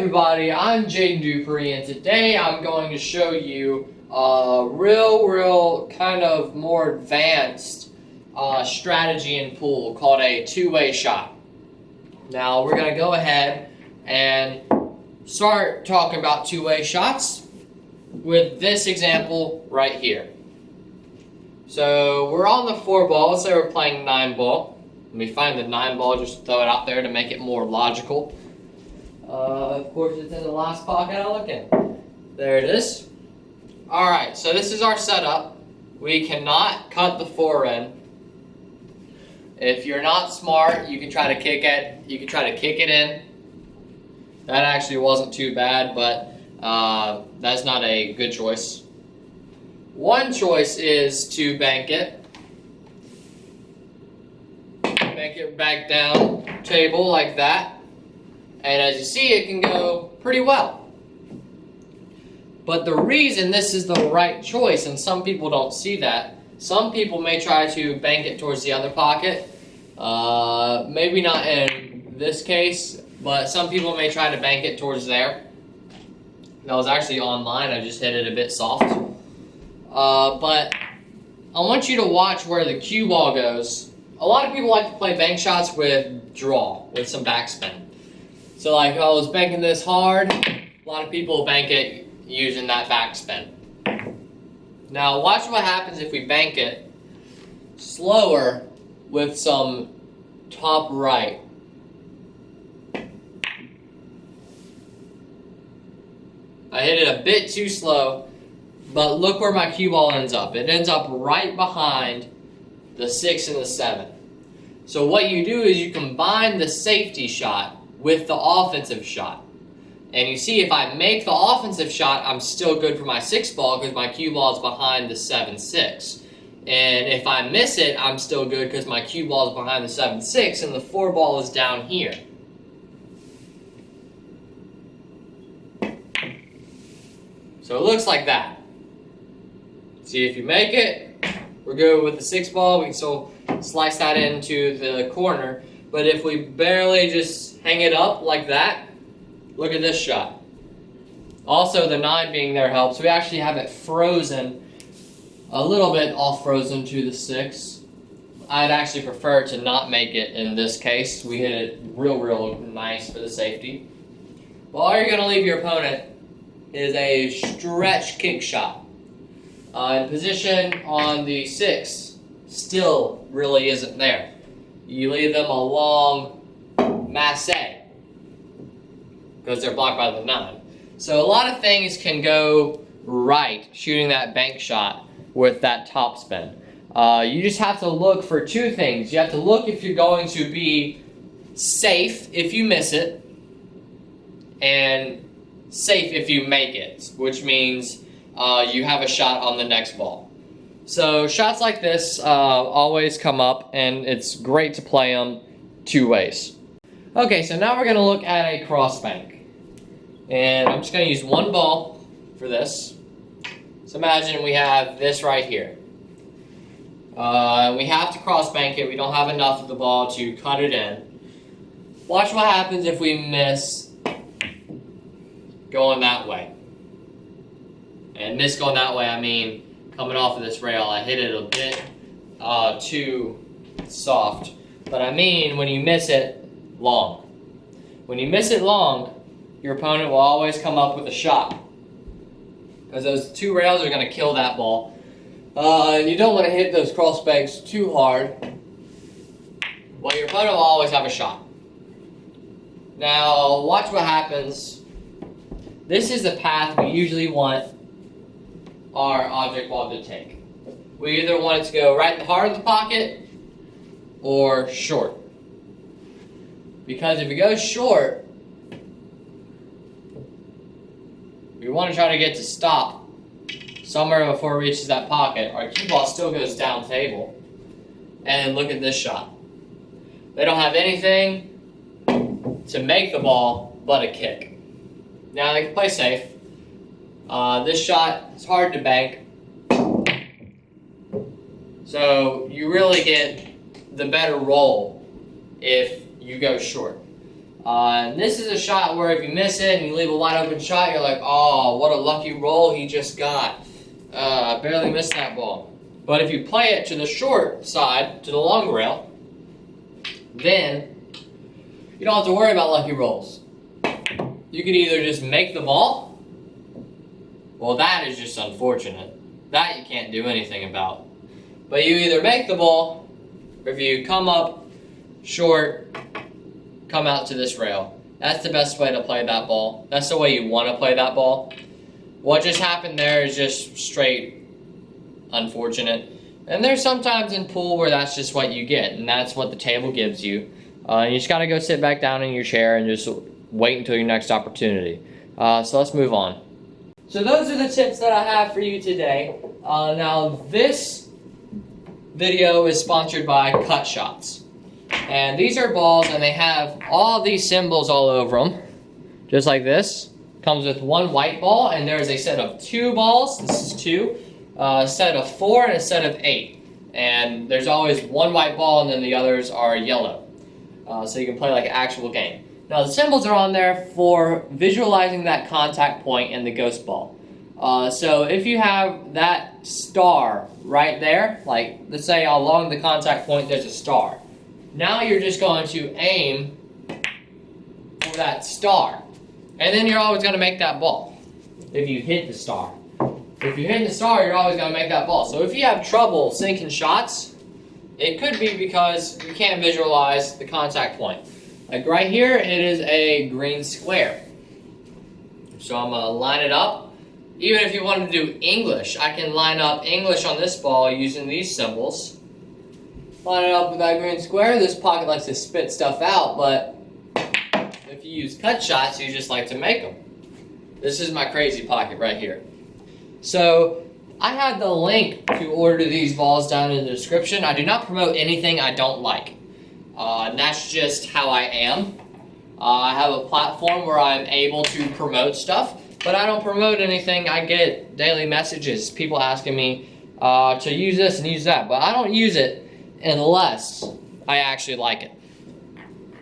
everybody, I'm Dupree, and today I'm going to show you a real kind of more advanced strategy in pool called a two-way shot. Now we're going to go ahead and start talking about two-way shots with this example right here. So we're on the 4-ball, let's say we're playing 9-ball. Let me find the 9-ball, just throw it out there to make it more logical. Of course, it's in the last pocket I look in. There it is. Alright, so this is our setup. We cannot cut the 4 in. If you're not smart, you can try to kick it. You can try to kick it in. That actually wasn't too bad, but that's not a good choice. One choice is to bank it. Bank it back down table like that. And as you see, it can go pretty well. But the reason this is the right choice, and some people don't see that, some people may try to bank it towards the other pocket. Maybe not in this case, but some people may try to bank it towards there. That was actually online, I just hit it a bit soft. But I want you to watch where the cue ball goes. A lot of people like to play bank shots with draw, with some backspin. So like, I was banking this hard, a lot of people bank it using that backspin. Now watch what happens if we bank it slower with some top right. I hit it a bit too slow, but look where my cue ball ends up. It ends up right behind the 6 and the 7. So what you do is you combine the safety shot with the offensive shot. And you see, if I make the offensive shot, I'm still good for my 6-ball because my cue ball is behind the 7-6. And if I miss it, I'm still good because my cue ball is behind the 7-6 and the 4-ball is down here. So it looks like that. See, if you make it, we're good with the 6-ball. We can still slice that into the corner. But if we barely just hang it up like that, look at this shot. Also, the 9 being there helps. We actually have it frozen, a little bit off frozen to the 6. I'd actually prefer to not make it in this case. We hit it real nice for the safety. But all you're going to leave your opponent is a stretch kick shot. In position on the 6 still really isn't there. You leave them a long masse because they're blocked by the 9. So a lot of things can go right shooting that bank shot with that top spin. You just have to look for 2 things. You have to look if you're going to be safe if you miss it, and safe if you make it, which means you have a shot on the next ball. So shots like this always come up, and it's great to play them 2 ways. Okay, so now we're going to look at a cross bank. And I'm just going to use 1 ball for this. So imagine we have this right here. We have to cross bank it. We don't have enough of the ball to cut it in. Watch what happens if we miss going that way. And miss going that way, I mean coming off of this rail. I hit it a bit too soft. But I mean when you miss it long. When you miss it long, your opponent will always come up with a shot. Because those 2 rails are going to kill that ball. And you don't want to hit those cross banks too hard. Well, your opponent will always have a shot. Now, watch what happens. This is the path we usually want our object ball to take. We either want it to go right in the heart of the pocket or short. Because if it goes short, we want to try to get to stop somewhere before it reaches that pocket. Our cue ball still goes down table. And look at this shot. They don't have anything to make the ball but a kick. Now they can play safe. This shot is hard to bank. So you really get the better roll if you go short. And this is a shot where if you miss it and you leave a wide open shot, you're like, oh, what a lucky roll he just got. I barely missed that ball. But if you play it to the short side, to the long rail, then you don't have to worry about lucky rolls. You can either just make the ball. Well, that is just unfortunate. That you can't do anything about. But you either make the ball, or if you come up short, come out to this rail. That's the best way to play that ball. That's the way you want to play that ball. What just happened there is just straight unfortunate. And there's sometimes in pool where that's just what you get, and that's what the table gives you. You just got to go sit back down in your chair and just wait until your next opportunity. So let's move on. So those are the tips that I have for you today. Now this video is sponsored by Cut Shots. And these are balls, and they have all these symbols all over them, just like this. Comes with one white ball, and there's a set of 2 balls. This is 2. A set of 4 and a set of 8. And there's always one white ball, and then the others are yellow. So you can play like an actual game. Now the symbols are on there for visualizing that contact point in the ghost ball. So if you have that star right there, like let's say along the contact point there's a star. Now you're just going to aim for that star. And then you're always going to make that ball if you hit the star. If you hit the star, you're always going to make that ball. So if you have trouble sinking shots, it could be because you can't visualize the contact point. Like right here, it is a green square. So I'm going to line it up. Even if you want to do English, I can line up English on this ball using these symbols. Line it up with that green square. This pocket likes to spit stuff out, but if you use cut shots, you just like to make them. This is my crazy pocket right here. So I have the link to order these balls down in the description. I do not promote anything I don't like. And that's just how I am. I have a platform where I'm able to promote stuff, but I don't promote anything. I get daily messages, people asking me to use this and use that, but I don't use it unless I actually like it.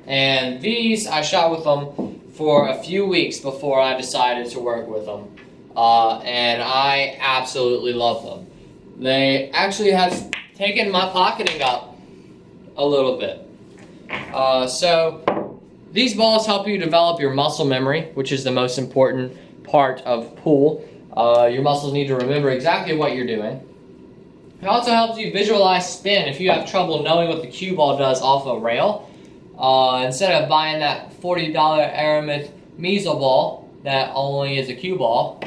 And these, I shot with them for a few weeks before I decided to work with them. And I absolutely love them. They actually have taken my pocketing up a little bit. So these balls help you develop your muscle memory, which is the most important part of pool. Your muscles need to remember exactly what you're doing. It also helps you visualize spin. If you have trouble knowing what the cue ball does off a rail, instead of buying that $40 Aramith measle ball that only is a cue ball,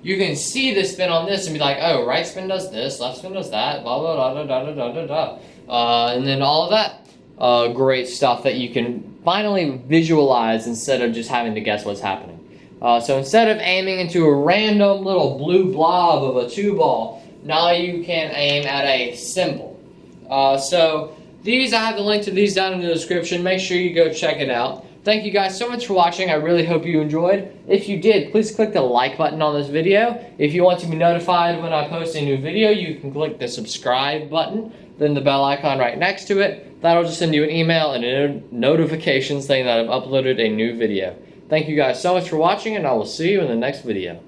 you can see the spin on this and be like, oh, right spin does this, left spin does that, blah, blah, blah, blah, blah, blah, blah, blah. And then all of that great stuff that you can finally visualize instead of just having to guess what's happening. So instead of aiming into a random little blue blob of a 2 ball, now you can aim at a symbol. So these, I have the link to these down in the description. Make sure you go check it out. Thank you guys so much for watching. I really hope you enjoyed. If you did, please click the like button on this video. If you want to be notified when I post a new video, you can click the subscribe button, then the bell icon right next to it. That'll just send you an email and a notification saying that I've uploaded a new video. Thank you guys so much for watching, and I will see you in the next video.